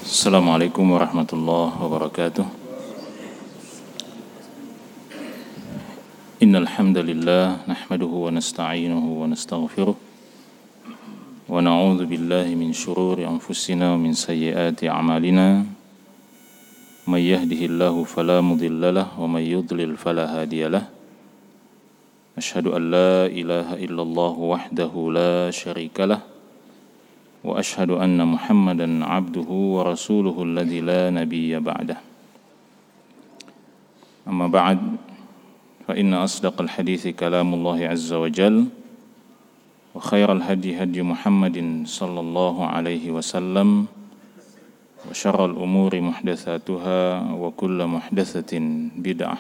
Assalamualaikum warahmatullahi wabarakatuh. Innal hamdalillah nahmaduhu wa nasta'inuhu wa nastaghfiruh wa na'udzu billahi min shururi anfusina wa min sayyiati a'malina. May yahdihillahu fala mudilla lahu wa may yudlil fala hadiya lahu. Asyhadu an la ilaha illallah wahdahu la syarika lahu wa asyhadu anna Muhammadan abduhu wa rasuluhu alladzi la nabiyya ba'dah. Amma ba'd, fa inna asdaqal hadithi kalamullahi azza wa jal wa khairal hadi hadi Muhammadin sallallahu alaihi wasallam wa syarral umuri muhdatsatuha wa kullu muhdatsatin bid'ah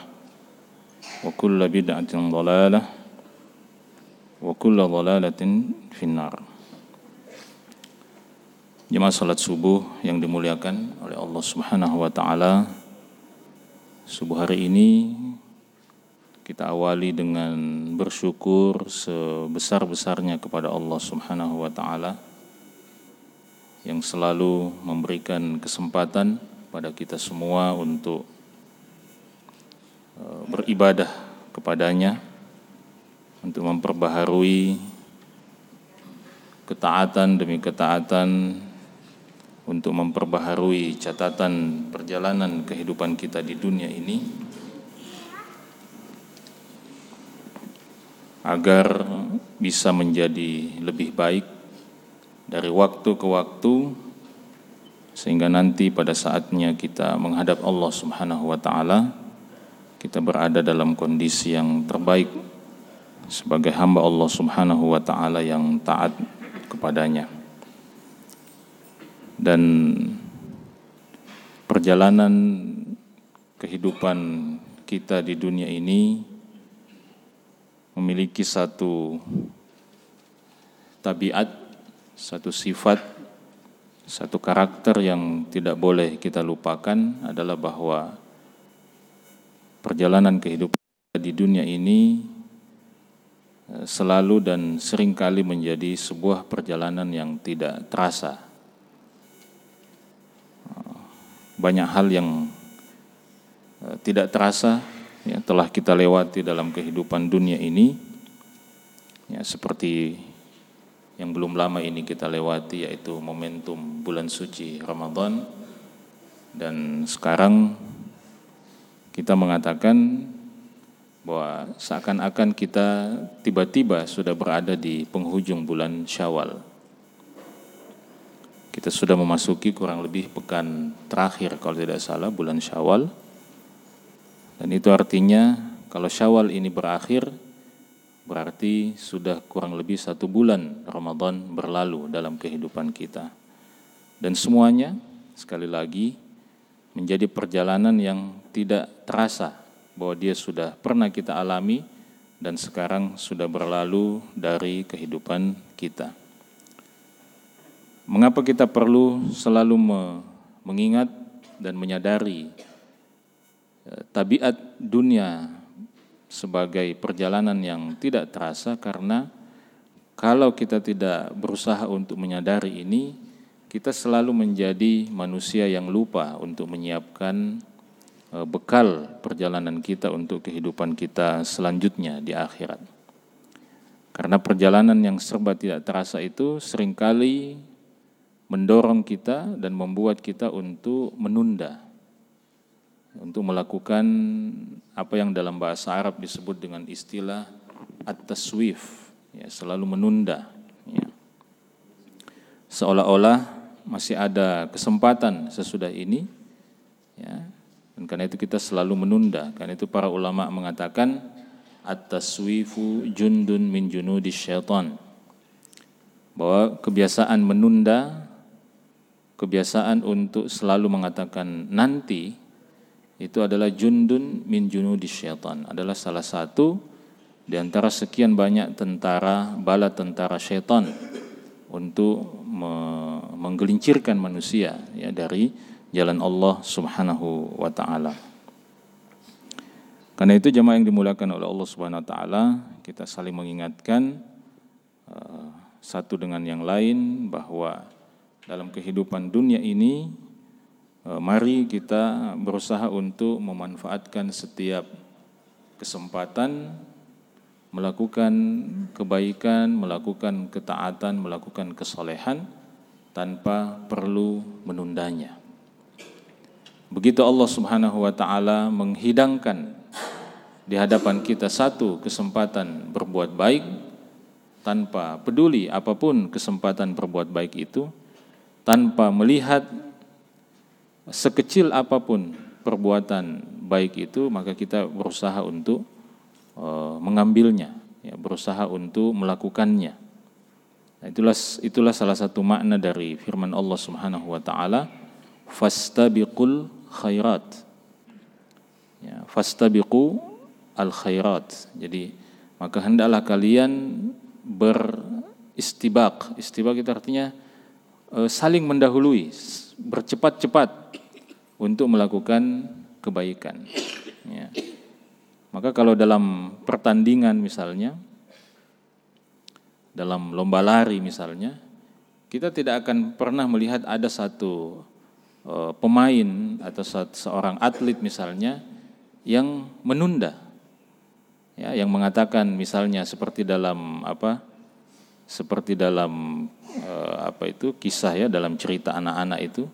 wa kullu bid'atin dhalalah wa kullu dhalalatin finnar. Jemaah salat subuh yang dimuliakan oleh Allah Subhanahu wa taala. Subuh hari ini kita awali dengan bersyukur sebesar-besarnya kepada Allah Subhanahu wa taala yang selalu memberikan kesempatan pada kita semua untuk beribadah kepadanya, untuk memperbaharui ketaatan demi ketaatan, untuk memperbaharui catatan perjalanan kehidupan kita di dunia ini, agar bisa menjadi lebih baik dari waktu ke waktu, sehingga nanti pada saatnya kita menghadap Allah Subhanahu wa taala, kita berada dalam kondisi yang terbaik sebagai hamba Allah Subhanahu wa taala yang taat kepadanya. Dan perjalanan kehidupan kita di dunia ini memiliki satu tabiat, satu sifat, satu karakter yang tidak boleh kita lupakan, adalah bahwa perjalanan kehidupan di dunia ini selalu dan seringkali menjadi sebuah perjalanan yang tidak terasa. Banyak hal yang tidak terasa ya, telah kita lewati dalam kehidupan dunia ini ya, seperti yang belum lama ini kita lewati, yaitu momentum bulan suci Ramadan. Dan sekarang kita mengatakan bahwa seakan-akan kita tiba-tiba sudah berada di penghujung bulan Syawal. Kita sudah memasuki kurang lebih pekan terakhir kalau tidak salah bulan Syawal. Dan itu artinya kalau Syawal ini berakhir, berarti sudah kurang lebih 1 bulan Ramadan berlalu dalam kehidupan kita. Dan semuanya sekali lagi menjadi perjalanan yang tidak terasa bahwa dia sudah pernah kita alami dan sekarang sudah berlalu dari kehidupan kita. Mengapa kita perlu selalu mengingat dan menyadari tabiat dunia sebagai perjalanan yang tidak terasa? Karena kalau kita tidak berusaha untuk menyadari ini, kita selalu menjadi manusia yang lupa untuk menyiapkan bekal perjalanan kita untuk kehidupan kita selanjutnya di akhirat. Karena perjalanan yang serba tidak terasa itu seringkali mendorong kita dan membuat kita untuk menunda, untuk melakukan apa yang dalam bahasa Arab disebut dengan istilah at-taswif, ya, selalu menunda, ya. Seolah-olah masih ada kesempatan sesudah ini, ya. Dan karena itu kita selalu menunda. Karena itu para ulama mengatakan at-taswifu jundun min junudis syaitan, bahwa kebiasaan menunda, kebiasaan untuk selalu mengatakan nanti, itu adalah jundun min junudis syaitan, adalah salah satu di antara sekian banyak bala tentara syaitan untuk menggelincirkan manusia ya, dari jalan Allah Subhanahu wa taala. Karena itu jemaah yang dimuliakan oleh Allah Subhanahu wa taala, kita saling mengingatkan satu dengan yang lain bahwa dalam kehidupan dunia ini mari kita berusaha untuk memanfaatkan setiap kesempatan melakukan kebaikan, melakukan ketaatan, melakukan kesolehan tanpa perlu menundanya. Begitu Allah Subhanahu wa taala menghidangkan di hadapan kita satu kesempatan berbuat baik, tanpa peduli apapun kesempatan berbuat baik itu, tanpa melihat sekecil apapun perbuatan baik itu, maka kita berusaha untuk mengambilnya, ya, berusaha untuk melakukannya. Nah, itulah salah satu makna dari firman Allah Subhanahu wa taala, fastabiqul khairat. Ya, fastabiqu al khairat. Jadi maka hendaklah kalian beristibaq. Istibaq itu artinya saling mendahului, bercepat-cepat untuk melakukan kebaikan. Ya. Maka kalau dalam pertandingan misalnya, dalam lomba lari misalnya, kita tidak akan pernah melihat ada satu pemain atau seorang atlet misalnya yang menunda, ya, yang mengatakan misalnya seperti dalam kisah, ya, dalam cerita anak-anak itu,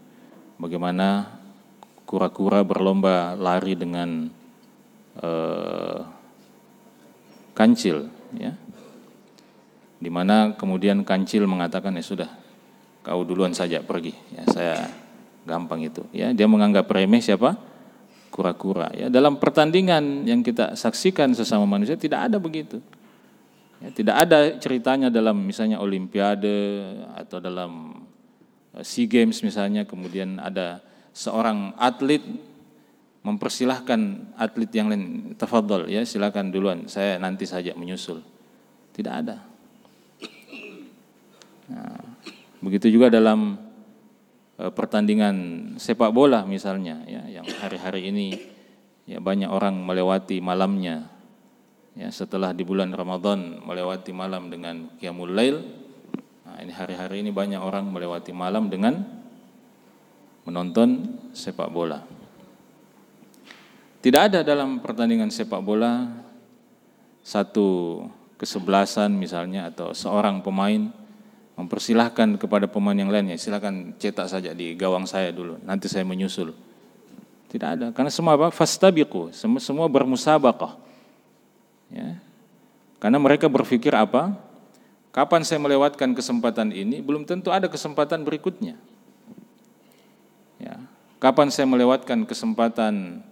bagaimana kura-kura berlomba lari dengan kancil, ya, di mana kemudian kancil mengatakan, ya sudah, kau duluan saja pergi, ya, saya gampang itu, ya, dia menganggap remeh siapa? Kura-kura. Ya, dalam pertandingan yang kita saksikan sesama manusia tidak ada begitu, ya, tidak ada ceritanya dalam misalnya Olimpiade atau dalam SEA Games misalnya, kemudian ada seorang atlet mempersilahkan atlet yang lain, tafadhol, ya, silakan duluan, saya nanti saja menyusul. Tidak ada. Nah, begitu juga dalam pertandingan sepak bola misalnya, ya, yang hari-hari ini, ya, banyak orang melewati malamnya, ya, setelah di bulan Ramadan melewati malam dengan qiyamul lail. Nah, ini hari-hari ini banyak orang melewati malam dengan menonton sepak bola. Tidak ada dalam pertandingan sepak bola satu kesebelasan misalnya, atau seorang pemain mempersilahkan kepada pemain yang lainnya, silakan cetak saja di gawang saya dulu, nanti saya menyusul. Tidak ada, karena semua fastabiqu, semua bermusabaqah. Ya. Karena mereka berpikir apa? Kapan saya melewatkan kesempatan ini, belum tentu ada kesempatan berikutnya. Ya. Kapan saya melewatkan kesempatan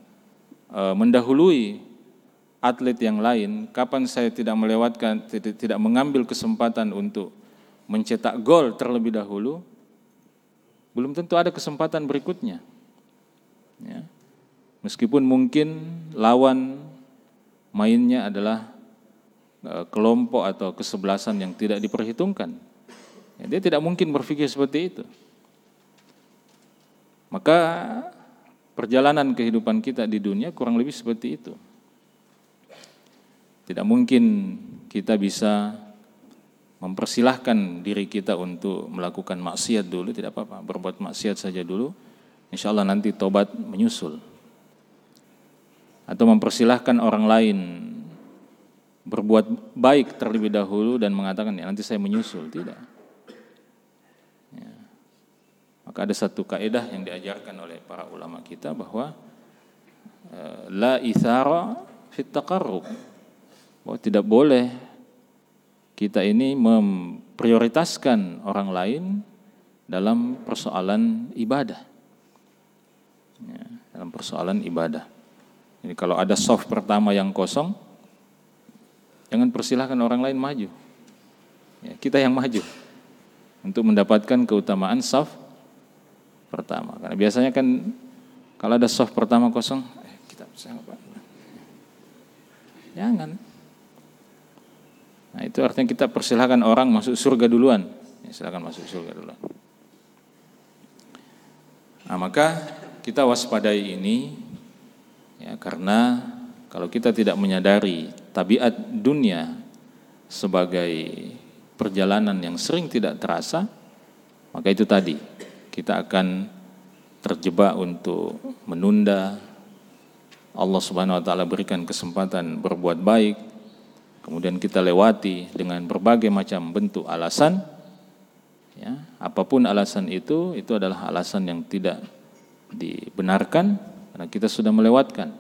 mendahului atlet yang lain, kapan saya tidak mengambil kesempatan untuk mencetak gol terlebih dahulu, belum tentu ada kesempatan berikutnya. Ya. Meskipun mungkin lawan mainnya adalah kelompok atau kesebelasan yang tidak diperhitungkan, ya, dia tidak mungkin berpikir seperti itu. Maka perjalanan kehidupan kita di dunia kurang lebih seperti itu. Tidak mungkin kita bisa mempersilahkan diri kita untuk melakukan maksiat dulu, tidak apa-apa, berbuat maksiat saja dulu, insya Allah nanti tobat menyusul. Atau mempersilahkan orang lain berbuat baik terlebih dahulu dan mengatakan, ya, nanti saya menyusul, tidak. Ya. Maka ada satu kaidah yang diajarkan oleh para ulama kita bahwa la ithara fit taqarrub, bahwa tidak boleh kita ini memprioritaskan orang lain dalam persoalan ibadah. Ya, dalam persoalan ibadah. Jadi kalau ada saf pertama yang kosong, jangan persilahkan orang lain maju. Ya, kita yang maju untuk mendapatkan keutamaan saf pertama. Karena biasanya kan kalau ada saf pertama kosong, kita siapa? Jangan. Nah, itu artinya kita persilahkan orang masuk surga duluan. Ya, silakan masuk surga duluan. Nah, maka kita waspadai ini, ya, karena kalau kita tidak menyadari tabiat dunia sebagai perjalanan yang sering tidak terasa, maka itu tadi kita akan terjebak untuk menunda, Allah Subhanahu wa taala berikan kesempatan berbuat baik, kemudian kita lewati dengan berbagai macam bentuk alasan, ya, apapun alasan itu adalah alasan yang tidak dibenarkan karena kita sudah melewatkan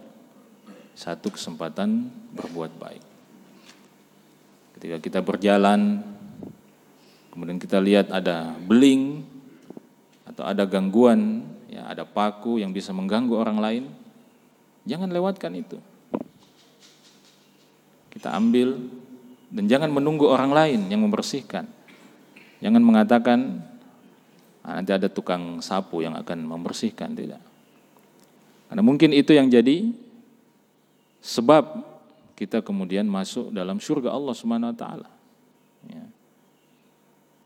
satu kesempatan berbuat baik. Ketika kita berjalan, kemudian kita lihat ada beling atau ada gangguan, ya, ada paku yang bisa mengganggu orang lain, jangan lewatkan itu. Kita ambil dan jangan menunggu orang lain yang membersihkan. Jangan mengatakan nanti ada tukang sapu yang akan membersihkan, tidak. Karena mungkin itu yang jadi sebab kita kemudian masuk dalam surga Allah Subhanahu wa taala. Ya.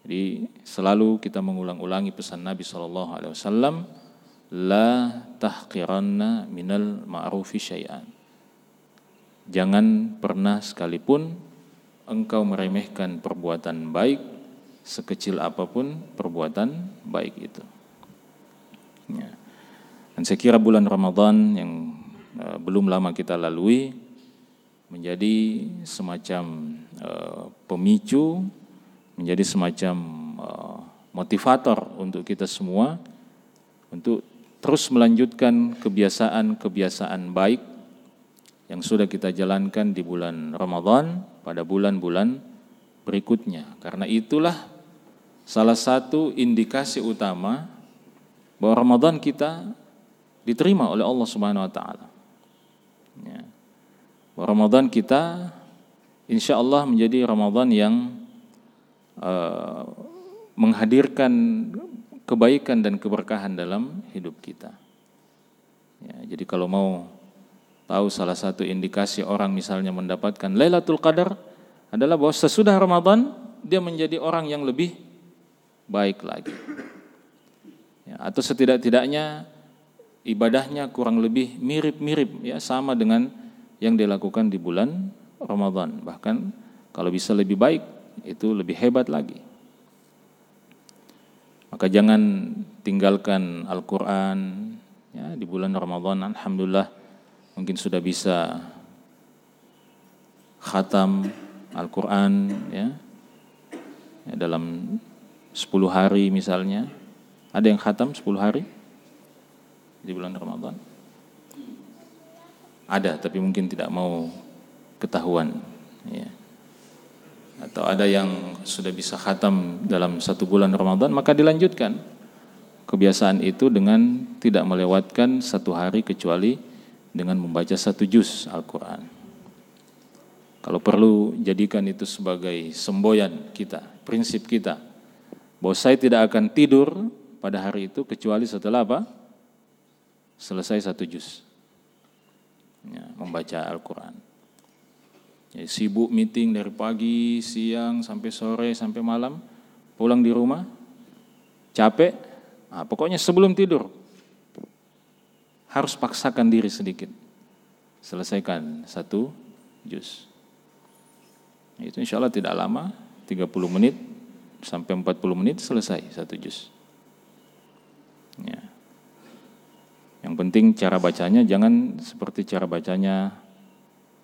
Jadi selalu kita mengulang-ulangi pesan Nabi SAW, la tahqiranna minal ma'rufi syai'an. Jangan pernah sekalipun engkau meremehkan perbuatan baik, sekecil apapun perbuatan baik itu. Ya. Dan saya kira bulan Ramadan yang belum lama kita lalui menjadi semacam pemicu, menjadi semacam motivator untuk kita semua untuk terus melanjutkan kebiasaan-kebiasaan baik yang sudah kita jalankan di bulan Ramadan pada bulan-bulan berikutnya. Karena itulah salah satu indikasi utama bahwa Ramadan kita diterima oleh Allah Subhanahu wa taala. Ya. Bahwa Ramadan kita insya Allah menjadi Ramadan yang menghadirkan kebaikan dan keberkahan dalam hidup kita. Ya, jadi kalau mau tahu salah satu indikasi orang misalnya mendapatkan Lailatul Qadar adalah bahwa sesudah Ramadan dia menjadi orang yang lebih baik lagi. Ya, atau setidak-tidaknya ibadahnya kurang lebih mirip-mirip, ya, sama dengan yang dilakukan di bulan Ramadan. Bahkan kalau bisa lebih baik, itu lebih hebat lagi. Maka jangan tinggalkan Al-Quran, ya, di bulan Ramadan. Alhamdulillah mungkin sudah bisa khatam Al-Quran, ya, dalam 10 hari misalnya. Ada yang khatam 10 hari di bulan Ramadan? Ada, tapi mungkin tidak mau ketahuan, ya. Atau ada yang sudah bisa khatam dalam 1 bulan Ramadan, maka dilanjutkan kebiasaan itu dengan tidak melewatkan 1 hari kecuali dengan membaca 1 juz Al-Quran. Kalau perlu jadikan itu sebagai semboyan kita, prinsip kita, bahwa saya tidak akan tidur pada hari itu kecuali setelah apa? Selesai 1 juz, ya, membaca Al-Quran. Jadi sibuk meeting dari pagi, siang, sampai sore, sampai malam, pulang di rumah, capek, pokoknya sebelum tidur, harus paksakan diri sedikit, selesaikan 1 juz. Itu insya Allah tidak lama, 30 menit sampai 40 menit selesai 1 juz. Ya. Yang penting cara bacanya jangan seperti cara bacanya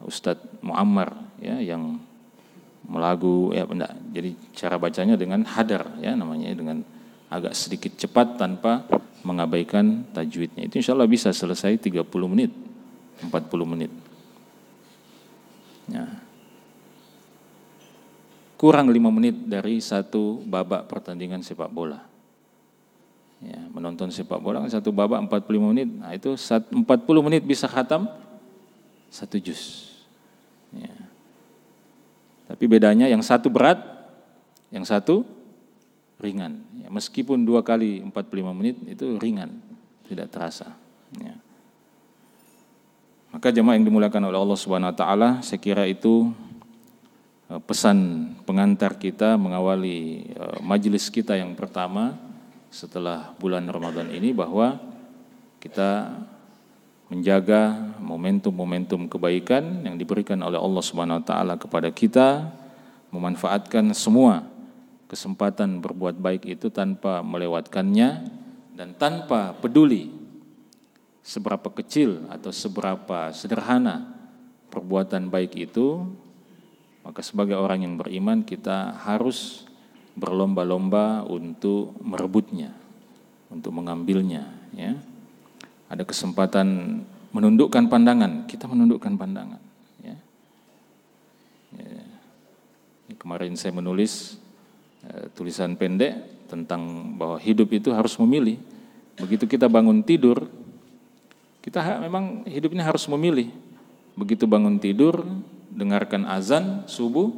Ustadz Muammar, ya, yang melagu, ya, enggak. Jadi cara bacanya dengan hadar, ya, namanya, dengan agak sedikit cepat tanpa mengabaikan tajwidnya. Itu insya Allah bisa selesai 30 menit, 40 menit. Ya. Kurang 5 menit dari 1 babak pertandingan sepak bola. Ya, menonton sepak bola 1 babak 45 menit. Nah, itu 40 menit bisa khatam 1 juz. Ya. Tapi bedanya yang 1 berat, yang 1 ringan. Ya, meskipun 2 kali 45 menit itu ringan, tidak terasa. Ya. Maka jemaah yang dimuliakan oleh Allah Subhanahu wa taala, saya kira itu pesan pengantar kita mengawali majelis kita yang pertama setelah bulan Ramadan ini, bahwa kita menjaga momentum-momentum kebaikan yang diberikan oleh Allah Subhanahu wa taala kepada kita, memanfaatkan semua kesempatan berbuat baik itu tanpa melewatkannya, dan tanpa peduli seberapa kecil atau seberapa sederhana perbuatan baik itu, maka sebagai orang yang beriman kita harus berlomba-lomba untuk merebutnya, untuk mengambilnya, ya. Ada kesempatan menundukkan pandangan, kita menundukkan pandangan, ya. Kemarin saya menulis tulisan pendek tentang bahwa hidup itu harus memilih. Begitu kita bangun tidur, kita memang hidupnya harus memilih. Begitu bangun tidur, dengarkan azan subuh,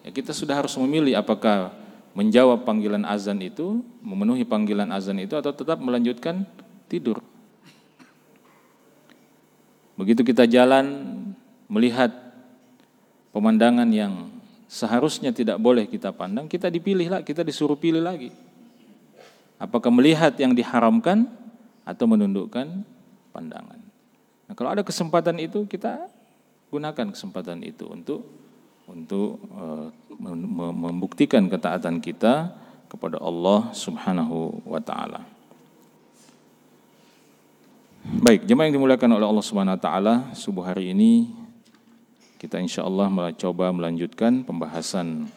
ya kita sudah harus memilih apakah menjawab panggilan azan itu, memenuhi panggilan azan itu, atau tetap melanjutkan tidur. Begitu kita jalan melihat pemandangan yang seharusnya tidak boleh kita pandang, kita disuruh pilih lagi. Apakah melihat yang diharamkan atau menundukkan pandangan. Nah, kalau ada kesempatan itu, kita gunakan kesempatan itu untuk membuktikan ketaatan kita kepada Allah Subhanahu wa taala. Baik, jemaah yang dimuliakan oleh Allah Subhanahu wa taala, subuh hari ini kita insyaallah coba melanjutkan pembahasan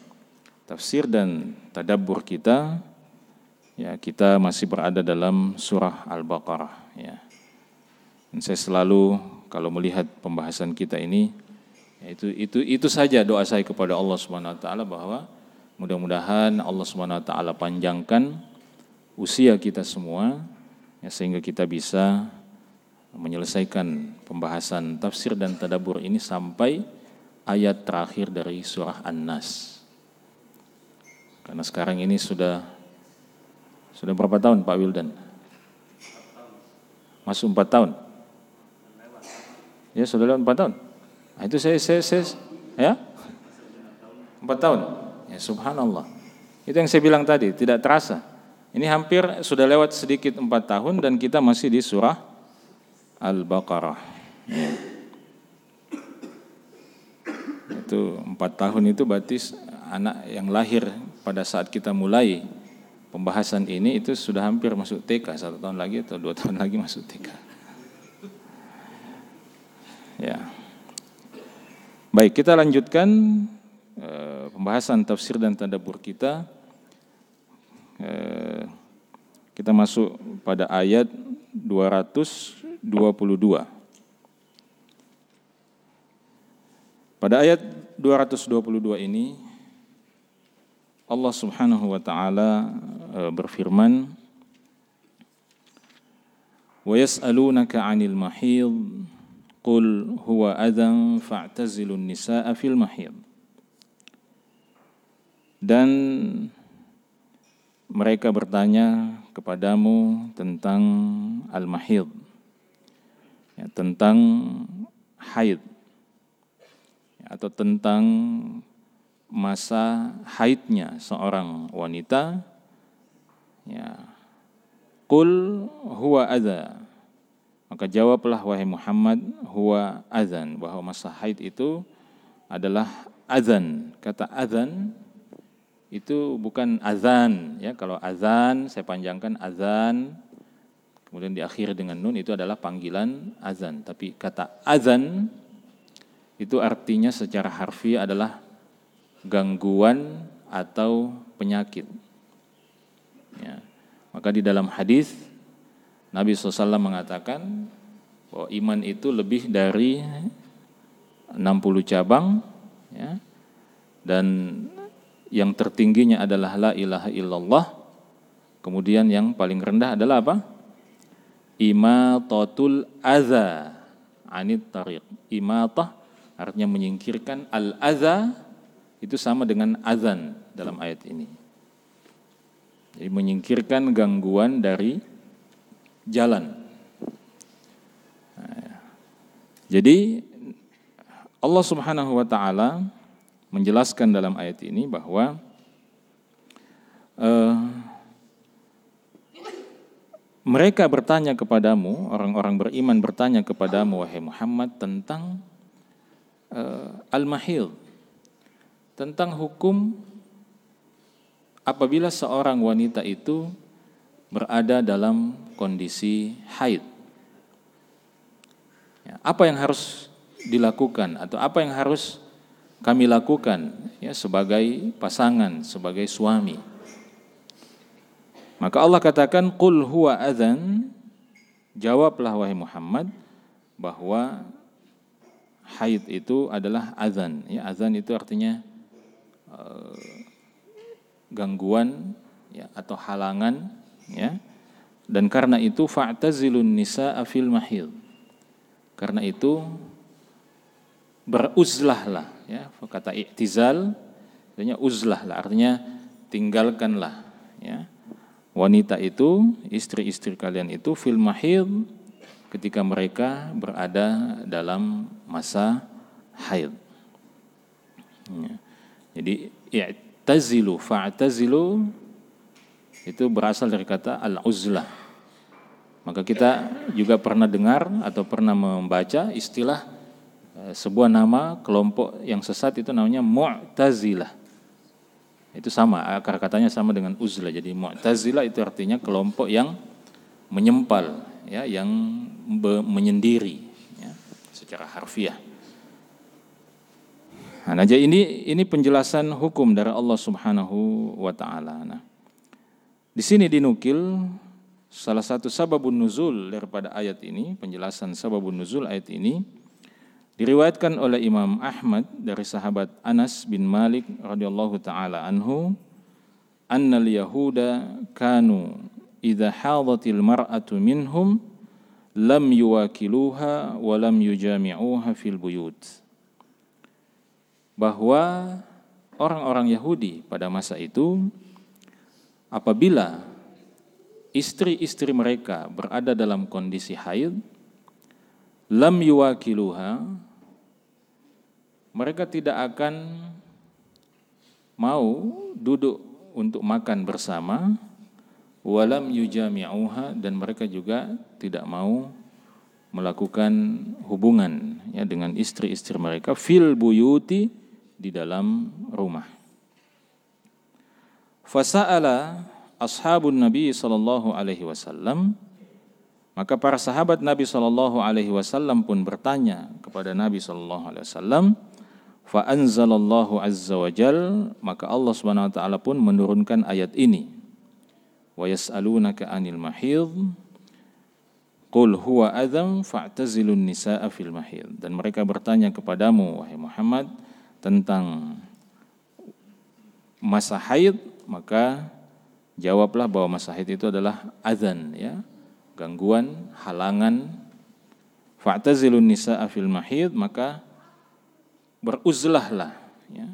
tafsir dan tadabbur kita. Ya, kita masih berada dalam surah Al-Baqarah, ya. Dan saya selalu kalau melihat pembahasan kita ini, ya itu saja doa saya kepada Allah Subhanahu wa taala bahwa mudah-mudahan Allah Subhanahu wa taala panjangkan usia kita semua, ya, sehingga kita bisa menyelesaikan pembahasan tafsir dan tadabbur ini sampai ayat terakhir dari surah An-Nas. Karena sekarang ini sudah berapa tahun Pak Wildan? Masuk 4 tahun? Ya, sudah lewat 4 tahun. Nah, itu saya ya? 4 tahun. Ya, subhanallah. Itu yang saya bilang tadi, tidak terasa. Ini hampir sudah lewat sedikit 4 tahun dan kita masih di surah Al-Baqarah. Ya. Itu 4 tahun itu berarti anak yang lahir pada saat kita mulai pembahasan ini itu sudah hampir masuk TK, 1 tahun lagi atau 2 tahun lagi masuk TK. Ya. Baik, kita lanjutkan pembahasan tafsir dan tadabbur kita. Kita masuk pada ayat 222. Pada ayat 222 ini Allah Subhanahu wa taala berfirman, "Wa yas'alunaka 'anil mahid, qul huwa adzan fa'tazilun nisaa fil mahid." Dan mereka bertanya kepadamu tentang al-mahid, ya, tentang haid, ya, atau tentang masa haidnya seorang wanita, ya. Qul huwa adza. Maka jawablah wahai Muhammad, huwa adzan, bahwa masa haid itu adalah azan. Kata azan itu bukan azan, ya. Kalau azan saya panjangkan azan kemudian diakhiri dengan nun, itu adalah panggilan azan. Tapi kata azan itu artinya secara harfiah adalah gangguan atau penyakit, ya. Maka di dalam hadis Nabi SAW mengatakan bahwa iman itu lebih dari 60 cabang, ya, dan yang tertingginya adalah la ilaha illallah. Kemudian yang paling rendah adalah apa? Imatatul adza anit tariq. Imatah artinya menyingkirkan, al-adza itu sama dengan azan dalam ayat ini. Jadi menyingkirkan gangguan dari jalan. Nah, jadi Allah Subhanahu wa taala menjelaskan dalam ayat ini bahwa mereka bertanya kepadamu, orang-orang beriman bertanya kepadamu wahai Muhammad tentang al-mahid, tentang hukum apabila seorang wanita itu berada dalam kondisi haid. Ya, apa yang harus dilakukan atau apa yang harus kami lakukan ya sebagai pasangan, sebagai suami? Maka Allah katakan qul huwa adzan, jawablah wahai Muhammad bahwa haid itu adalah azan. Ya, azan itu artinya gangguan ya atau halangan ya. Dan karena itu fa'tazilun nisaa fil mahid. Karena itu beruzlahlah ya, kata i'tizal artinya uzlahlah, artinya tinggalkanlah ya wanita itu, istri-istri kalian itu fil mahid, ketika mereka berada dalam masa haid. Ya. Jadi i'tazilu, fa'tazilu itu berasal dari kata al-uzlah. Maka kita juga pernah dengar atau pernah membaca istilah sebuah nama kelompok yang sesat itu namanya Mu'tazilah. Itu sama, akar katanya sama dengan uzlah. Jadi Mu'tazilah itu artinya kelompok yang menyempal, ya, yang menyendiri, ya, secara harfiah. Nah, jadi ini penjelasan hukum dari Allah Subhanahu wa taala. Nah, di sini dinukil salah satu sababun nuzul daripada ayat ini, penjelasan sababun nuzul ayat ini diriwayatkan oleh Imam Ahmad dari sahabat Anas bin Malik radhiyallahu taala anhu, annal yahuda kanu idza hadatil mar'atu minhum lam yuwakiluha wa lam yujami'uha fil buyut. Bahwa orang-orang Yahudi pada masa itu apabila istri-istri mereka berada dalam kondisi haid, lam yuwakiluha, mereka tidak akan mau duduk untuk makan bersama, walam yujami'uha, dan mereka juga tidak mau melakukan hubungan ya dengan istri-istri mereka fil buyuti, di dalam rumah. Fasa'ala ashabun Nabi sallallahu alaihi wasallam, maka para sahabat Nabi sallallahu alaihi wasallam pun bertanya kepada Nabi sallallahu alaihi wasallam, fa anzalallahu azza wa jal, maka Allah Subhanahu wa taala pun menurunkan ayat ini, wa yas'alunaka 'anil mahid qul huwa adzam fa'tazilun nisaa fil mahid, dan mereka bertanya kepadamu wahai Muhammad tentang masa haid, maka jawablah bahwa masa haid itu adalah adzan ya, gangguan, halangan. Fa'tazilun nisaa fil mahid, maka beruzlahlah ya,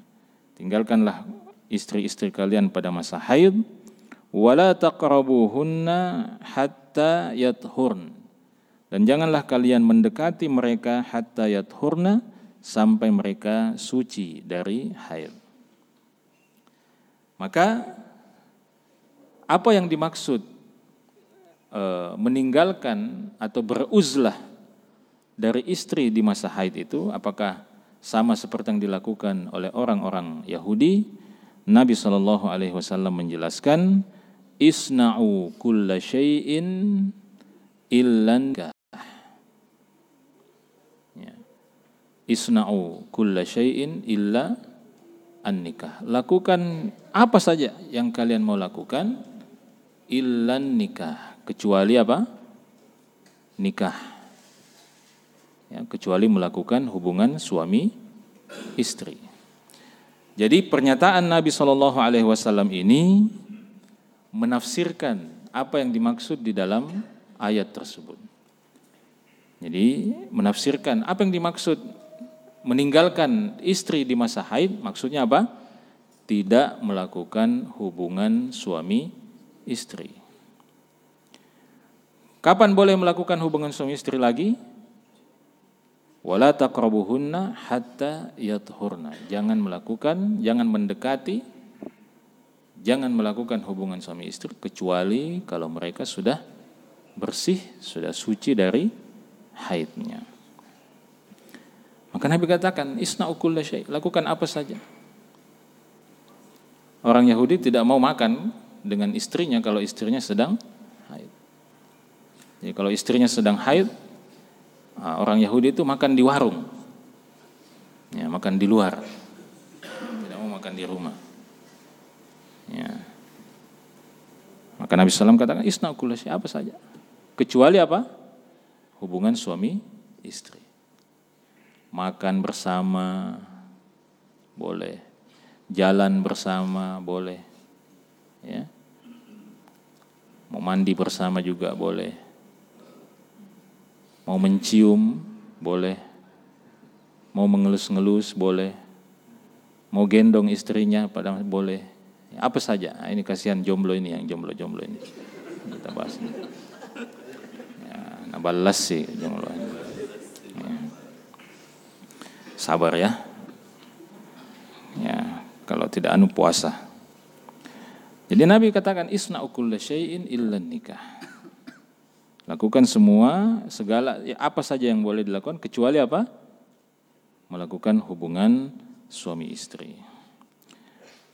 tinggalkanlah istri-istri kalian pada masa haid, wala taqrabuhunna hatta yathurn, dan janganlah kalian mendekati mereka hatta yathurna, sampai mereka suci dari haid. Maka apa yang dimaksud meninggalkan atau beruzlah dari istri di masa haid itu, apakah sama seperti yang dilakukan oleh orang-orang Yahudi? Nabi SAW menjelaskan, isna'u kulla syai'in illan nikah. Ya. Isna'u kulla syai'in illa an-nikah. Lakukan apa saja yang kalian mau lakukan, illan nikah, kecuali apa? Nikah. Ya, kecuali melakukan hubungan suami istri. Jadi pernyataan Nabi SAW ini menafsirkan apa yang dimaksud di dalam ayat tersebut. Jadi menafsirkan apa yang dimaksud meninggalkan istri di masa haid, maksudnya apa? Tidak melakukan hubungan suami istri. Kapan boleh melakukan hubungan suami istri lagi? Wala taqrabuhunna hatta yathurna. Jangan mendekati, jangan melakukan hubungan suami istri kecuali kalau mereka sudah bersih, sudah suci dari haidnya. Maka Nabi katakan, isna'u kulla syai', lakukan apa saja. Orang Yahudi tidak mau makan dengan istrinya kalau istrinya sedang haid. Jadi kalau istrinya sedang haid, orang Yahudi itu makan di warung, ya, makan di luar, tidak mau makan di rumah. Ya. Maka Nabi SAW katakan isna'u kulla syai', apa saja, kecuali apa? Hubungan suami istri. Makan bersama boleh, jalan bersama boleh, ya. Mau mandi bersama juga boleh. Mau mencium boleh, mau mengelus-ngelus boleh, mau gendong istrinya pada boleh, apa saja. Ini kasihan jomblo ini, yang jomblo ini kita bahas ini. Ya, nabalas sih jomblo ini. Ya. Sabar ya. Ya, kalau tidak puasa. Jadi Nabi katakan isna'u kulla syai'in illa nikah. Lakukan semua, segala, ya, apa saja yang boleh dilakukan kecuali apa? Melakukan hubungan suami istri.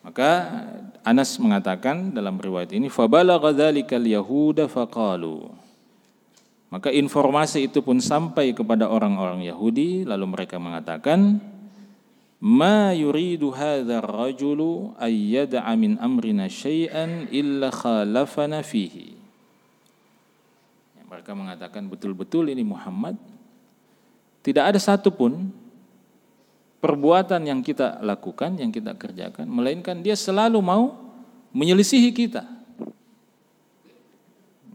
Maka Anas mengatakan dalam riwayat ini, fabalagha dzalikal yahuda faqalu. Maka informasi itu pun sampai kepada orang-orang Yahudi, lalu mereka mengatakan, ma yuridu hadzal rajulu ay yad'a min amrina syai'an illa khalafana fihi. Mereka mengatakan betul-betul ini Muhammad tidak ada satupun perbuatan yang kita lakukan, yang kita kerjakan, melainkan dia selalu mau menyelisihi kita.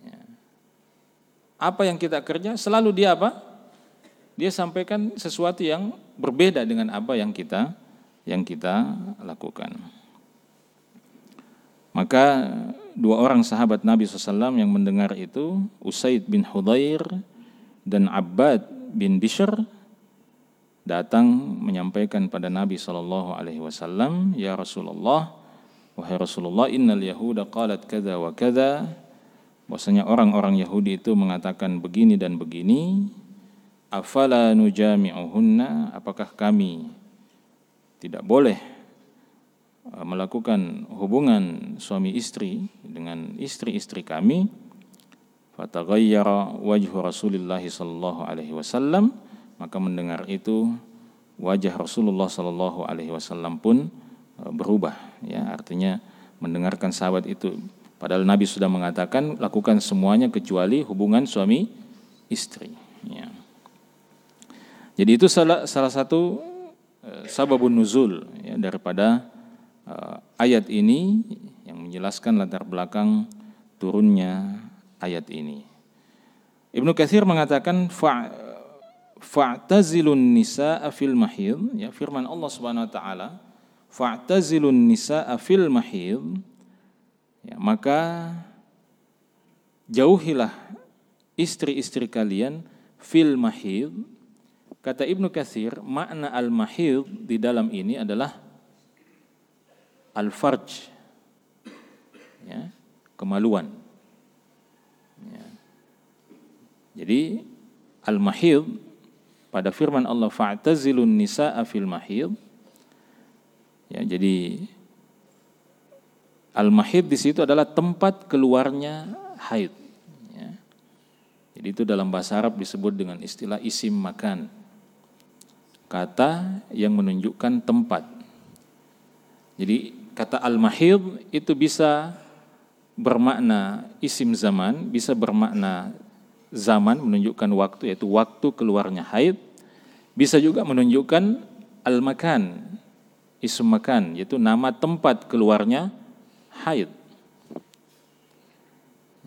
Ya. Apa yang kita kerja selalu dia apa? Dia sampaikan sesuatu yang berbeda dengan apa yang kita lakukan. Maka dua orang sahabat Nabi SAW yang mendengar itu, Usaid bin Hudhair dan Abbad bin Bishr, datang menyampaikan pada Nabi SAW, ya Rasulullah, wahai Rasulullah, innal yahuda qalat kada wa kada, bahwasanya orang-orang Yahudi itu mengatakan begini dan begini, afala nujami'uhunna, apakah kami tidak boleh melakukan hubungan suami istri dengan istri-istri kami? Fataghayyara wajhu Rasulullah sallallahu alaihi wasallam, maka mendengar itu wajah Rasulullah sallallahu alaihi wasallam pun berubah, ya, artinya mendengarkan sahabat itu, padahal Nabi sudah mengatakan lakukan semuanya kecuali hubungan suami istri, ya. Jadi itu salah satu sababun nuzul, ya, daripada ayat ini yang menjelaskan latar belakang turunnya ayat ini. Ibnu Katsir mengatakan fa'tazilun nisaa fil mahid, ya, firman Allah Subhanahu wa taala, fa'tazilun nisaa fil mahid, ya, maka jauhilah istri-istri kalian fil mahid. Kata Ibnu Katsir, makna al-mahid di dalam ini adalah al-farj, ya, kemaluan, ya. Jadi al-mahid pada firman Allah fa'tazilun nisaa fil mahid, ya, jadi al-mahid di situ adalah tempat keluarnya haid, ya. Jadi itu dalam bahasa Arab disebut dengan istilah isim makan, kata yang menunjukkan tempat. Jadi kata al-mahid itu bisa bermakna isim zaman, bisa bermakna zaman, menunjukkan waktu, yaitu waktu keluarnya haid. Bisa juga menunjukkan al-makan, isim makan, yaitu nama tempat keluarnya haid.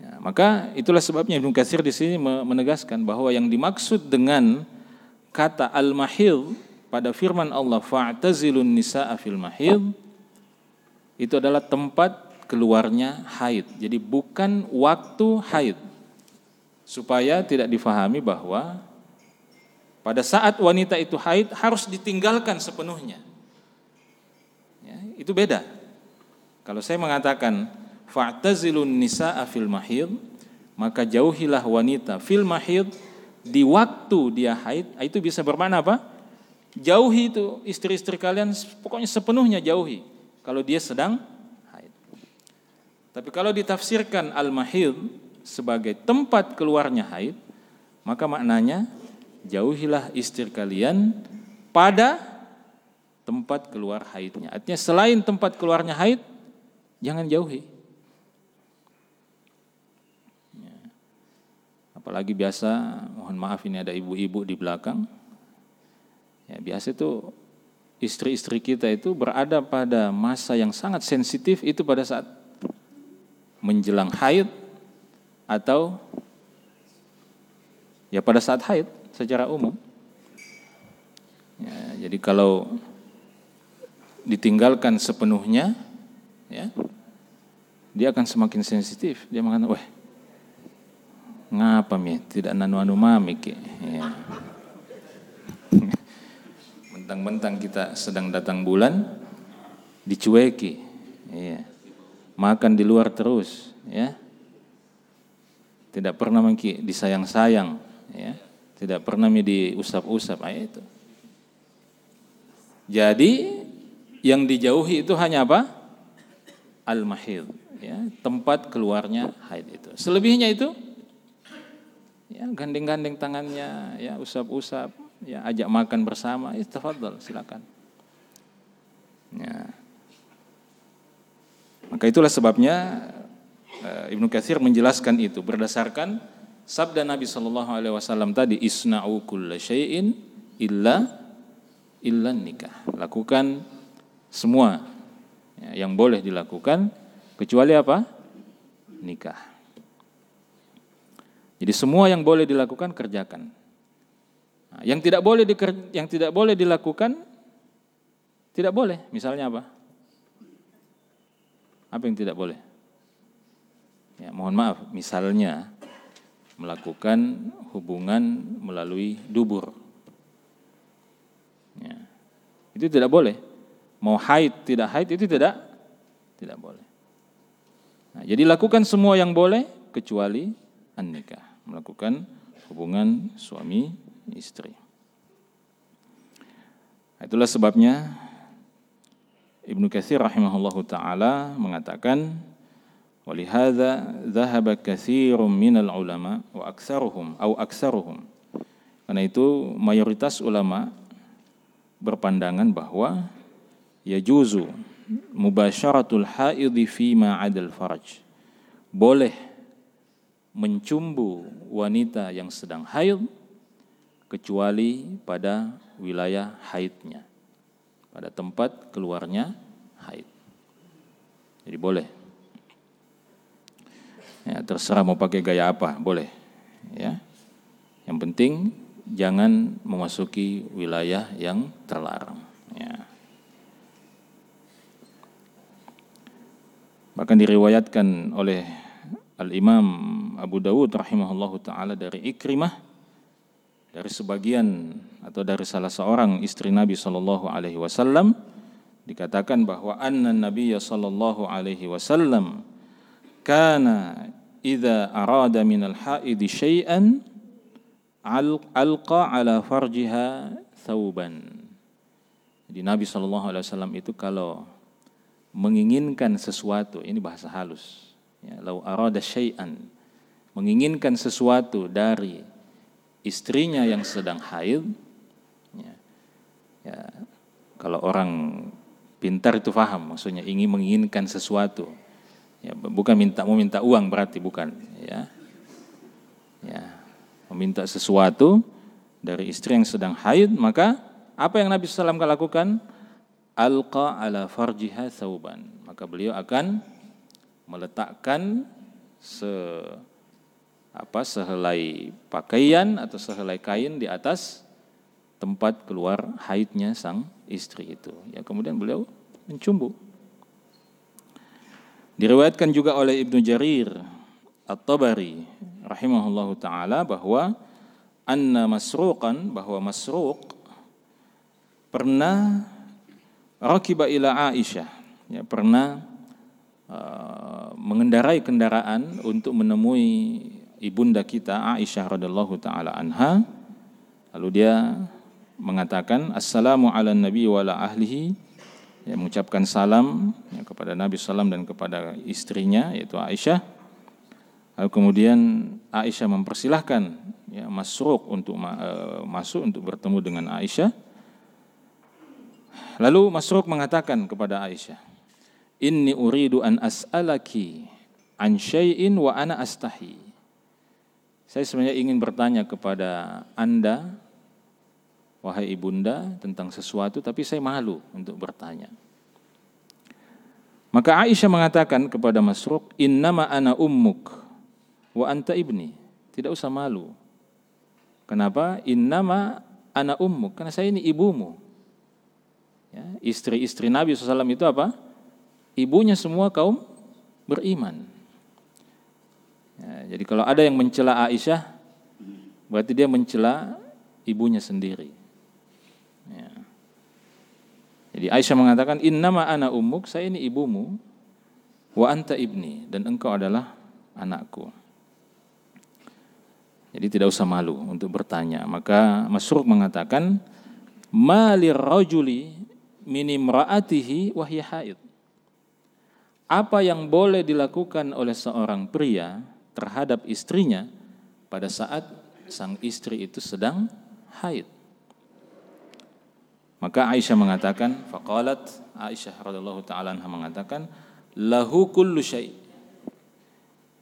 Ya, maka itulah sebabnya Ibnu Katsir di sini menegaskan bahwa yang dimaksud dengan kata al-mahid pada firman Allah fa'tazilun nisaa fil mahid itu adalah tempat keluarnya haid. Jadi bukan waktu haid. Supaya tidak difahami bahwa pada saat wanita itu haid harus ditinggalkan sepenuhnya. Ya, itu beda. Kalau saya mengatakan fa'tazilun nisaa fil mahid, maka jauhilah wanita fil mahid, di waktu dia haid, itu bisa bermakna apa? Jauhi itu istri-istri kalian, pokoknya sepenuhnya jauhi kalau dia sedang haid. Tapi kalau ditafsirkan al-mahid sebagai tempat keluarnya haid, maka maknanya jauhilah istri kalian pada tempat keluar haidnya. Artinya selain tempat keluarnya haid, jangan jauhi. Ya. Apalagi biasa, mohon maaf ini ada ibu-ibu di belakang. Ya, biasa itu istri-istri kita itu berada pada masa yang sangat sensitif itu pada saat menjelang haid atau ya pada saat haid secara umum. Ya, jadi kalau ditinggalkan sepenuhnya, ya, dia akan semakin sensitif. Dia mengatakan, wah, ngapa mi tidak nanu mami ke? Ya. Mentang-mentang kita sedang datang bulan, dicueki, ya. Makan di luar terus, ya. Tidak pernah mungkin disayang-sayang, ya. Tidak pernah diusap-usap, itu. Jadi yang dijauhi itu hanya apa? Al-mahid, ya, tempat keluarnya haid itu. Selebihnya itu, ya, gandeng-gandeng tangannya, ya, usap-usap, ya, ajak makan bersama, tafadhal, silakan. Ya. Maka itulah sebabnya Ibnu Katsir menjelaskan itu berdasarkan sabda Nabi sallallahu alaihi wasallam tadi, isna'u kulla syai'in illa nikah. Lakukan semua, ya, yang boleh dilakukan kecuali apa? Nikah. Jadi semua yang boleh dilakukan kerjakan. Nah, yang tidak boleh dilakukan tidak boleh. Misalnya apa? Apa yang tidak boleh? Ya, mohon maaf, misalnya melakukan hubungan melalui dubur. Ya. Itu tidak boleh. Mau haid tidak haid itu tidak boleh. Nah, jadi lakukan semua yang boleh kecuali an-nikah, melakukan hubungan suami istri. Itulah sebabnya Ibnu Katsir rahimahullahu taala mengatakan, walihadza dhahaba katsirun minal ulama wa aktsaruhum. Karena itu mayoritas ulama berpandangan bahwa yajuzu mubasyaratul haidhi fi ma 'adal faraj. Boleh mencumbu wanita yang sedang haid kecuali pada wilayah haidnya, pada tempat keluarnya haid. Jadi boleh. Ya, terserah mau pakai gaya apa, boleh. Ya. Yang penting jangan memasuki wilayah yang terlarang. Ya. Bahkan diriwayatkan oleh Al-Imam Abu Dawud rahimahullahu ta'ala dari Ikrimah, dari sebagian atau dari salah seorang istri Nabi sallallahu alaihi wasallam, dikatakan bahwa anna Nabiy sallallahu alaihi wasallam kana idza arada minal haidi syai'an alqa ala farjiha thawban. Jadi Nabi sallallahu alaihi wasallam itu kalau menginginkan sesuatu, ini bahasa halus, ya, lau arada syai'an, menginginkan sesuatu dari istrinya yang sedang haid, ya, kalau orang pintar itu paham, maksudnya menginginkan sesuatu, ya, bukan meminta uang berarti bukan, ya, meminta sesuatu dari istri yang sedang haid, maka apa yang Nabi SAW lakukan? Alqa ala farjiha thawban, maka beliau akan meletakkan sehelai pakaian atau sehelai kain di atas tempat keluar haidnya sang istri itu. Ya, kemudian beliau mencumbu. Diriwayatkan juga oleh Ibnu Jarir At-Tabari rahimahullahu taala bahwa bahwa Masruq pernah rakiba ila Aisyah, ya, pernah mengendarai kendaraan untuk menemui ibunda kita Aisyah radhiyallahu taala anha. Lalu dia mengatakan assalamu ala nabi wa ala ahlihi, ya, mengucapkan salam, ya, kepada Nabi sallam dan kepada istrinya yaitu Aisyah. Lalu kemudian Aisyah mempersilahkan ya Masruq untuk masuk untuk bertemu dengan Aisyah. Lalu Masruq mengatakan kepada Aisyah, "Inni uridu an as'alaki an syai'in wa ana astahi." Saya sebenarnya ingin bertanya kepada Anda, wahai ibunda, tentang sesuatu, tapi saya malu untuk bertanya. Maka Aisyah mengatakan kepada Masruq, "Innama ana ummuk wa anta ibni." Tidak usah malu. Kenapa? Innama ana ummuk, karena saya ini ibumu. Ya, istri-istri Nabi SAW itu apa? Ibunya semua kaum beriman. Ya, jadi kalau ada yang mencela Aisyah, berarti dia mencela ibunya sendiri. Ya. Jadi Aisyah mengatakan, "Innama ana ummuk, saya ini ibumu, wa anta ibni, dan engkau adalah anakku." Jadi tidak usah malu untuk bertanya. Maka Masruq mengatakan, "Malir rajuli min imra'atihi wa hiya haid." Apa yang boleh dilakukan oleh seorang pria terhadap istrinya pada saat sang istri itu sedang haid? Maka Aisyah mengatakan, faqalat, Aisyah radhiyallahu taala anha mengatakan, "Lahu kullu syai'."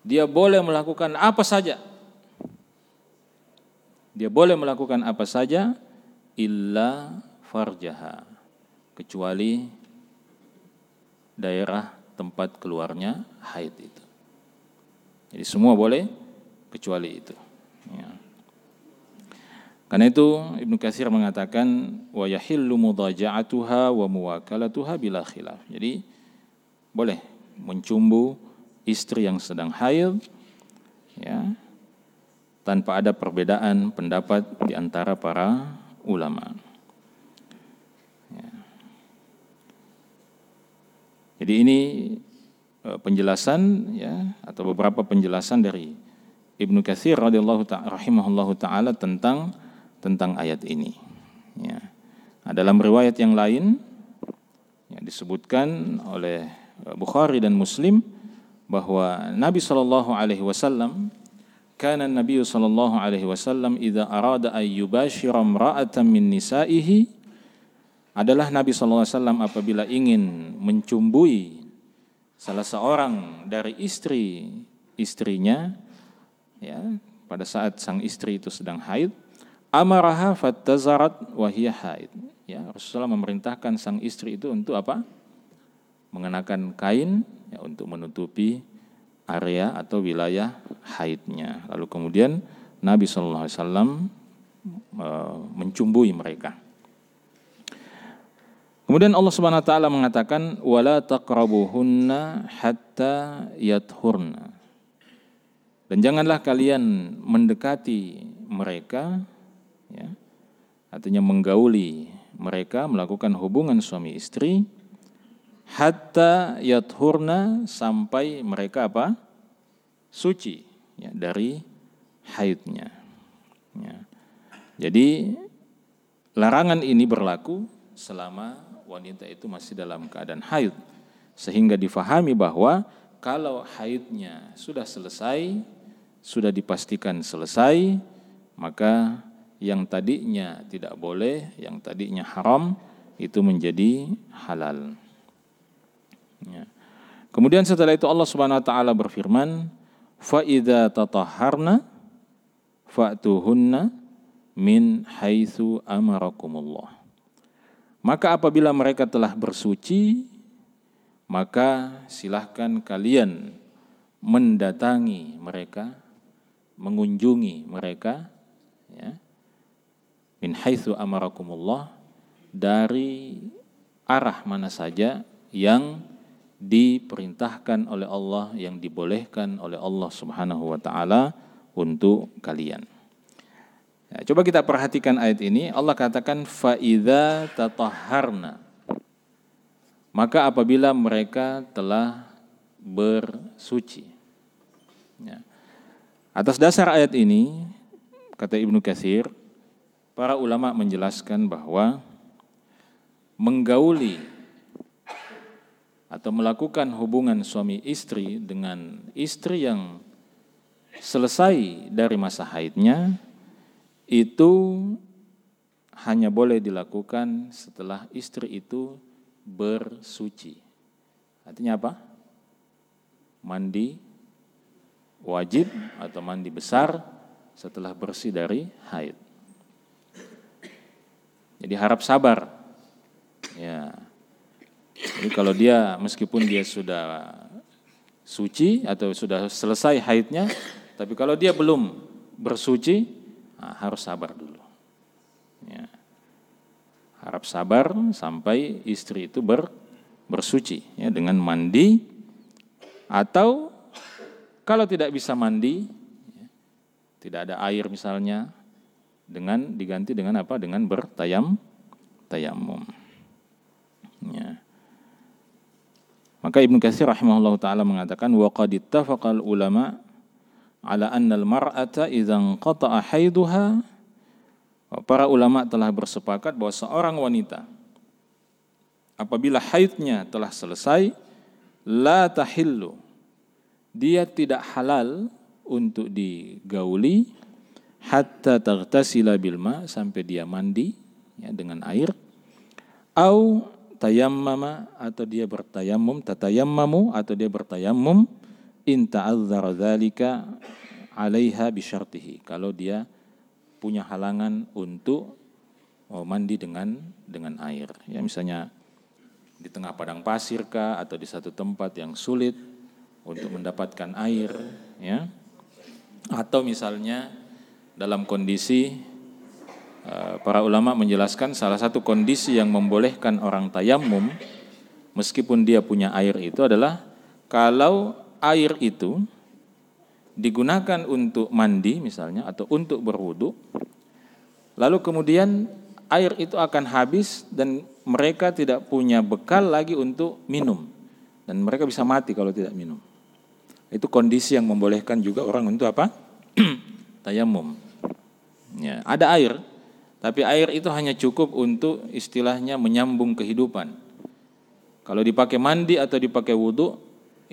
Dia boleh melakukan apa saja. Dia boleh melakukan apa saja illa farjaha, kecuali daerah tempat keluarnya haid itu. Jadi semua boleh kecuali itu. Ya. Karena itu Ibnu Katsir mengatakan wa yahillu mudaja'atuha wa muwakalatuha bila khilaf. Jadi boleh mencumbu istri yang sedang haid, ya, tanpa ada perbedaan pendapat di antara para ulama. Ya. Jadi ini penjelasan ya atau beberapa penjelasan dari Ibnu Katsir rahimahullahu taala tentang ayat ini. Ya. Nah, dalam riwayat yang lain ya, disebutkan oleh Bukhari dan Muslim bahwa Nabi sallallahu alaihi wasallam kana Nabi sallallahu alaihi wasallam idza arada ay yubashira imra'atan min nisa'ihi, adalah Nabi sallallahu alaihi wasallam apabila ingin mencumbui salah seorang dari istrinya ya pada saat sang istri itu sedang haid, amaraha fattazarat wa hiya haid. Ya, Rasulullah memerintahkan sang istri itu untuk apa? Mengenakan kain ya, untuk menutupi area atau wilayah haidnya. Lalu kemudian Nabi SAW mencumbui mereka. Kemudian Allah Subhanahu wa taala mengatakan wala taqrabuhunna hatta yathurna. Dan janganlah kalian mendekati mereka ya. Artinya menggauli mereka, melakukan hubungan suami istri hatta yathurna, sampai mereka apa? Suci ya, dari haidnya. Ya. Jadi larangan ini berlaku selama wanita itu masih dalam keadaan haid, sehingga difahami bahwa kalau haidnya sudah selesai, sudah dipastikan selesai, maka yang tadinya tidak boleh, yang tadinya haram itu menjadi halal. Ya. Kemudian setelah itu Allah Subhanahu wa taala berfirman, fa idza tatahharna fa'tuhunna min haitsu amarakumullah. Maka apabila mereka telah bersuci, maka silahkan kalian mendatangi mereka, mengunjungi mereka ya, min haitsu amarakumullah, dari arah mana saja yang diperintahkan oleh Allah, yang dibolehkan oleh Allah Subhanahu wa taala untuk kalian. Ya, coba kita perhatikan ayat ini. Allah katakan fa idza tatahharna. Maka apabila mereka telah bersuci. Ya. Atas dasar ayat ini, kata Ibnu Katsir, para ulama menjelaskan bahwa menggauli atau melakukan hubungan suami istri dengan istri yang selesai dari masa haidnya itu hanya boleh dilakukan setelah istri itu bersuci. Artinya apa? Mandi wajib atau mandi besar setelah bersih dari haid. Jadi harap sabar. Ya. Jadi kalau dia meskipun dia sudah suci atau sudah selesai haidnya, tapi kalau dia belum bersuci, harus sabar dulu. Ya. Harap sabar sampai istri itu bersuci ya, dengan mandi, atau kalau tidak bisa mandi, ya, tidak ada air misalnya, dengan diganti dengan apa? Dengan tayammum. Ya. Maka Ibnu Katsir rahimahullahu taala mengatakan wa qad ittafaqal ulama ala anna al-mar'ata idza qata'a haiduha. Para ulama telah bersepakat bahwa seorang wanita apabila haidnya telah selesai, la tahillu, dia tidak halal untuk digauli hatta taghtasila bil ma, sampai dia mandi ya, dengan air, au tayammama, atau dia bertayammum, tatayammamu, atau dia bertayammum, in ta'azzara dzalika 'alaiha bi syartihi, kalau dia punya halangan untuk mandi dengan air ya, misalnya di tengah padang pasir kah, atau di satu tempat yang sulit untuk mendapatkan air ya, atau misalnya dalam kondisi para ulama menjelaskan salah satu kondisi yang membolehkan orang tayammum meskipun dia punya air itu adalah kalau air itu digunakan untuk mandi misalnya atau untuk berwudu, lalu kemudian air itu akan habis dan mereka tidak punya bekal lagi untuk minum dan mereka bisa mati kalau tidak minum. Itu kondisi yang membolehkan juga orang untuk apa? Tayammum. Ya, ada air, tapi air itu hanya cukup untuk istilahnya menyambung kehidupan. Kalau dipakai mandi atau dipakai wudu,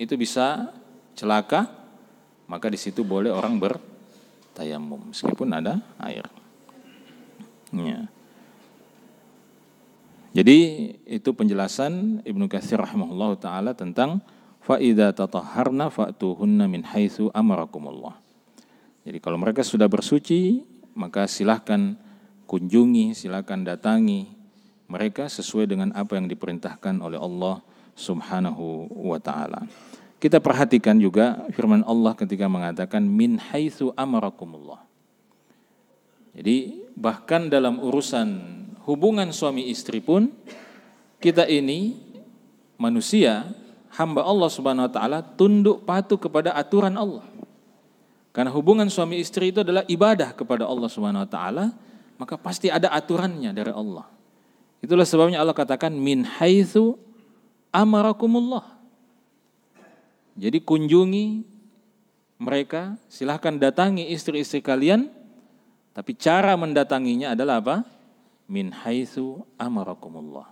itu bisa celaka, maka di situ boleh orang bertayammum meskipun ada air. Ya. Jadi itu penjelasan Ibnu Katsir rahimahullahu taala tentang fa idza tatahharna fa'tuhunna min haitsu amarakumullah. Jadi kalau mereka sudah bersuci, maka silahkan kunjungi, silahkan datangi mereka sesuai dengan apa yang diperintahkan oleh Allah Subhanahu wa taala. Kita perhatikan juga firman Allah ketika mengatakan min haitsu amarakumullah. Jadi bahkan dalam urusan hubungan suami istri pun kita ini manusia, hamba Allah Subhanahu wa taala, tunduk patuh kepada aturan Allah. Karena hubungan suami istri itu adalah ibadah kepada Allah Subhanahu wa taala, maka pasti ada aturannya dari Allah. Itulah sebabnya Allah katakan min haitsu amarakumullah. Jadi kunjungi mereka, silahkan datangi istri-istri kalian, tapi cara mendatanginya adalah apa? Min haitsu amarakumullah.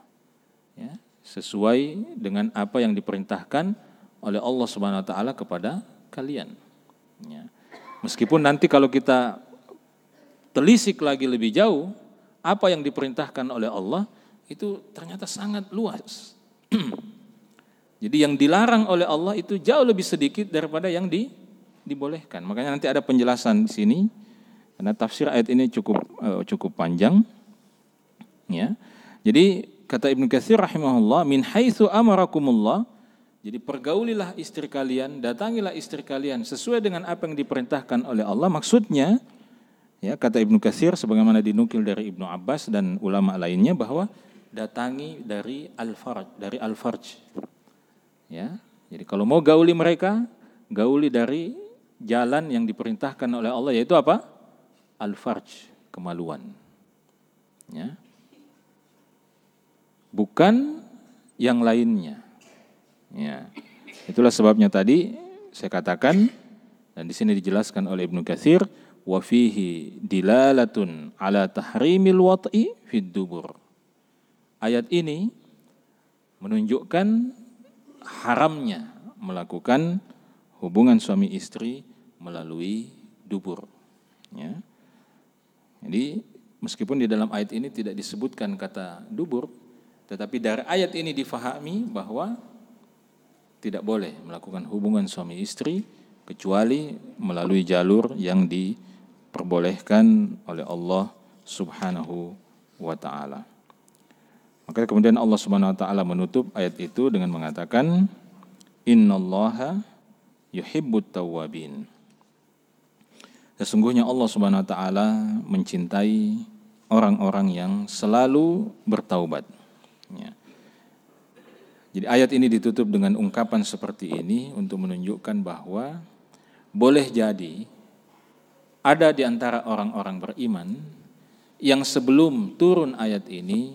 Ya, sesuai dengan apa yang diperintahkan oleh Allah Subhanahu wa taala kepada kalian. Ya. Meskipun nanti kalau kita telisik lagi lebih jauh, apa yang diperintahkan oleh Allah itu ternyata sangat luas. Jadi yang dilarang oleh Allah itu jauh lebih sedikit daripada yang dibolehkan. Makanya nanti ada penjelasan di sini, karena tafsir ayat ini cukup panjang. Ya. Jadi kata Ibnu Katsir rahimahullah, min haitsu amarakumullah, jadi pergaulilah istri kalian, datangilah istri kalian sesuai dengan apa yang diperintahkan oleh Allah. Maksudnya, ya kata Ibnu Katsir sebagaimana dinukil dari Ibnu Abbas dan ulama lainnya bahwa datangi dari al-farj. Ya, jadi kalau mau gauli mereka, gauli dari jalan yang diperintahkan oleh Allah, yaitu apa? Al-farj, kemaluan. Ya. Bukan yang lainnya. Ya. Itulah sebabnya tadi saya katakan, dan di sini dijelaskan oleh Ibnu Katsir, wa fihi dilalatun ala tahrimil wat'i fid dubur. Ayat ini menunjukkan haramnya melakukan hubungan suami istri melalui dubur. Ya. Jadi meskipun di dalam ayat ini tidak disebutkan kata dubur, tetapi dari ayat ini difahami bahwa tidak boleh melakukan hubungan suami istri kecuali melalui jalur yang diperbolehkan oleh Allah Subhanahu wa ta'ala. Maka kemudian Allah Subhanahu wa ta'ala menutup ayat itu dengan mengatakan, innallaha yuhibbut tawwabin. Sesungguhnya Allah Subhanahu wa ta'ala mencintai orang-orang yang selalu bertaubat. Ya. Jadi ayat ini ditutup dengan ungkapan seperti ini untuk menunjukkan bahwa boleh jadi ada di antara orang-orang beriman yang sebelum turun ayat ini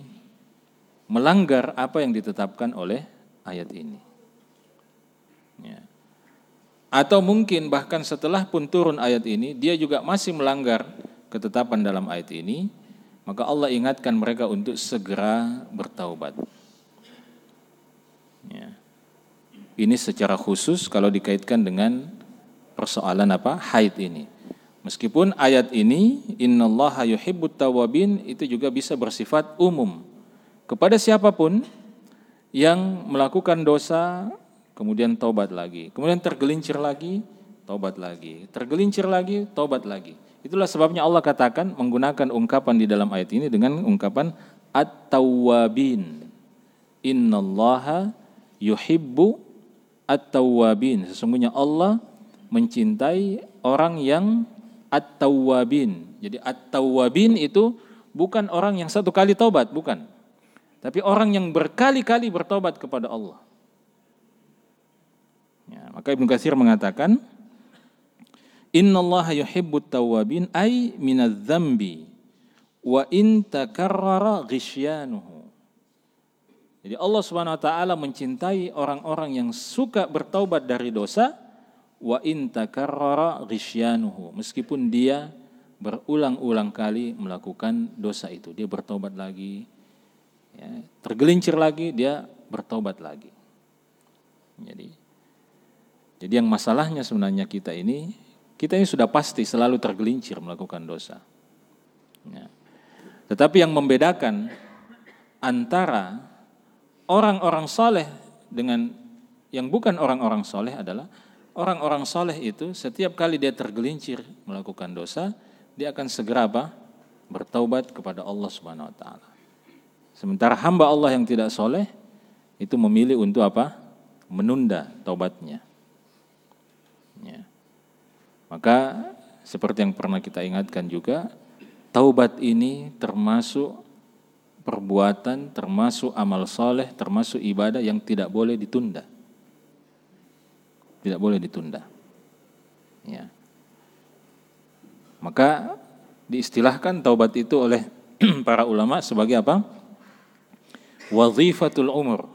melanggar apa yang ditetapkan oleh ayat ini. Ya. Atau mungkin bahkan setelah pun turun ayat ini, dia juga masih melanggar ketetapan dalam ayat ini, maka Allah ingatkan mereka untuk segera bertaubat. Ya. Ini secara khusus kalau dikaitkan dengan persoalan haid ini. Meskipun ayat ini innallaha yuhibbut tawwabin itu juga bisa bersifat umum kepada siapapun yang melakukan dosa kemudian taubat lagi, kemudian tergelincir lagi, taubat lagi, tergelincir lagi, taubat lagi. Itulah sebabnya Allah katakan menggunakan ungkapan di dalam ayat ini dengan ungkapan at-tawwabin. Innallaha yuhibbu at-tawwabin. Sesungguhnya Allah mencintai orang yang at-tawwabin. Jadi at-tawwabin itu bukan orang yang satu kali taubat, bukan. Tapi orang yang berkali-kali bertobat kepada Allah. Ya, maka Ibnu Katsir mengatakan, innallaha yuhibbut tawwabin ay minadz-dzambi wa in takarrara ghisyanuhu. Jadi Allah Subhanahu wa taala mencintai orang-orang yang suka bertaubat dari dosa wa in takarrara ghisyanuhu, meskipun dia berulang-ulang kali melakukan dosa itu, dia bertaubat lagi, ya, tergelincir lagi, dia bertaubat lagi. Jadi yang masalahnya sebenarnya kita ini sudah pasti selalu tergelincir melakukan dosa. Ya. Tetapi yang membedakan antara orang-orang soleh dengan yang bukan orang-orang soleh adalah orang-orang soleh itu setiap kali dia tergelincir melakukan dosa, dia akan segera bertaubat kepada Allah Subhanahu wa taala. Sementara hamba Allah yang tidak soleh itu memilih untuk menunda taubatnya. Ya. Maka seperti yang pernah kita ingatkan juga, taubat ini termasuk perbuatan, termasuk amal soleh, termasuk ibadah yang tidak boleh ditunda. Tidak boleh ditunda. Ya. Maka diistilahkan taubat itu oleh para ulama sebagai wazifatul umur.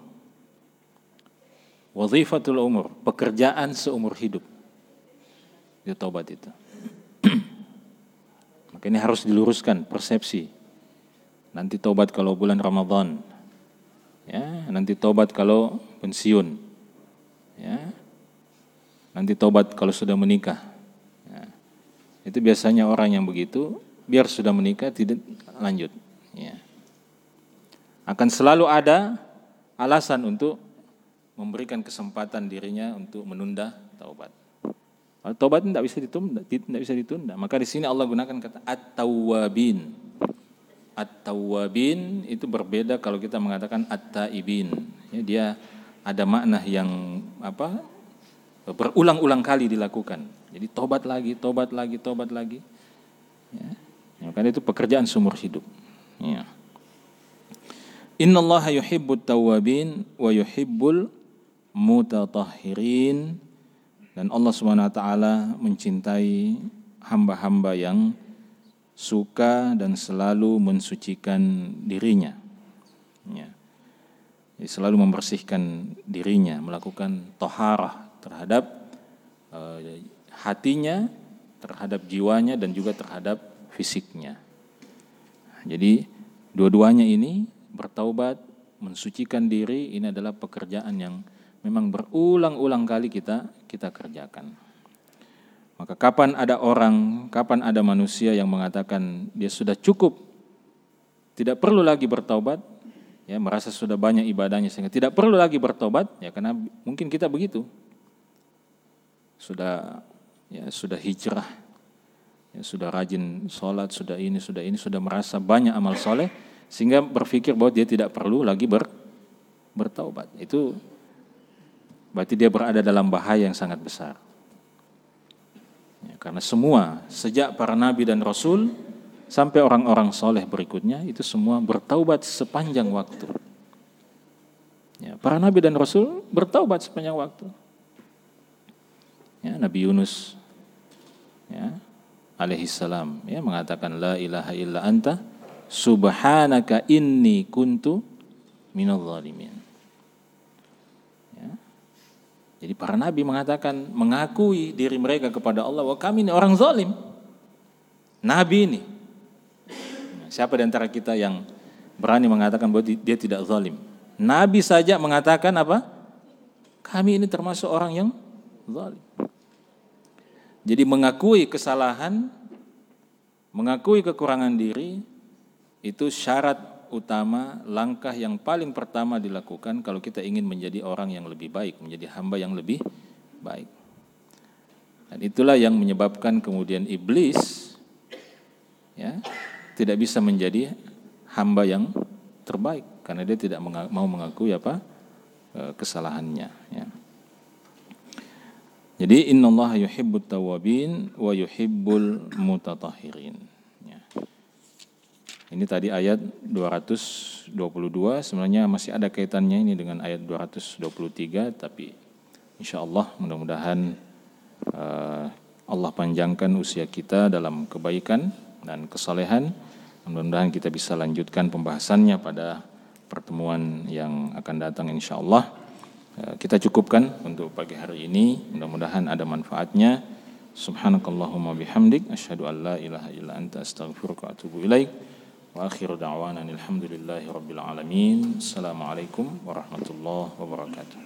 Wazifatul umur, pekerjaan seumur hidup. Itu taubat itu. Maka ini harus diluruskan persepsi. Nanti taubat kalau bulan Ramadan. Ya, nanti taubat kalau pensiun. Ya. Nanti taubat kalau sudah menikah. Ya. Itu biasanya orang yang begitu, biar sudah menikah tidak lanjut. Ya. Akan selalu ada alasan untuk memberikan kesempatan dirinya untuk menunda taubat. Taubat tidak bisa ditunda. Maka di sini Allah gunakan kata at-tawwabin. At-tawwabin itu berbeda kalau kita mengatakan at-taibin. Ya, dia ada makna yang berulang-ulang kali dilakukan. Jadi tobat lagi. Ya. Maka itu pekerjaan seumur hidup. Ya. Innallaha yuhibbut tawwabin wa yuhibbul mutatahhirin. Dan Allah Subhanahu wa taala mencintai hamba-hamba yang suka dan selalu mensucikan dirinya. Ya. Jadi selalu membersihkan dirinya, melakukan toharah terhadap hatinya, terhadap jiwanya dan juga terhadap fisiknya. Jadi dua-duanya ini bertaubat, mensucikan diri, ini adalah pekerjaan yang memang berulang-ulang kali kita kerjakan. Maka kapan ada manusia yang mengatakan dia sudah cukup, tidak perlu lagi bertaubat, ya, merasa sudah banyak ibadahnya sehingga tidak perlu lagi bertobat, ya karena mungkin kita begitu. Sudah hijrah, ya, sudah rajin sholat, sudah merasa banyak amal soleh sehingga berpikir bahwa dia tidak perlu lagi bertaubat. Itu berarti dia berada dalam bahaya yang sangat besar. Ya, karena semua sejak para nabi dan rasul sampai orang-orang soleh berikutnya itu semua bertaubat sepanjang waktu. Ya, para nabi dan rasul bertaubat sepanjang waktu. Ya, Nabi Yunus, ya, alaihissalam, ya, mengatakan la ilaha illa anta subhanaka inni kuntu minadh dhalimin. Ya. Jadi para nabi mengakui diri mereka kepada Allah bahwa kami ini orang zalim. Nabi ini. Siapa di antara kita yang berani mengatakan bahwa dia tidak zalim? Nabi saja mengatakan apa? Kami ini termasuk orang yang zalim. Jadi mengakui kesalahan, mengakui kekurangan diri, itu syarat utama, langkah yang paling pertama dilakukan kalau kita ingin menjadi orang yang lebih baik, menjadi hamba yang lebih baik. Dan itulah yang menyebabkan kemudian iblis, ya, tidak bisa menjadi hamba yang terbaik karena dia tidak mau mengakui kesalahannya, ya. Jadi innallaha yuhibbut tawwabin wa yuhibbul mutatahhirin. Ya. Ini tadi ayat 222, sebenarnya masih ada kaitannya ini dengan ayat 223, tapi insyaallah mudah-mudahan Allah panjangkan usia kita dalam kebaikan dan kesalehan. Mudah-mudahan kita bisa lanjutkan pembahasannya pada pertemuan yang akan datang insyaallah. Kita cukupkan untuk pagi hari ini, mudah-mudahan ada manfaatnya. Subhanakallahumma bihamdik asyhadu an la ilaha illa anta astaghfiruka wa atubu ilaik. Wa akhiru da'wana alhamdulillahi rabbil alamin. Assalamualaikum warahmatullahi wabarakatuh.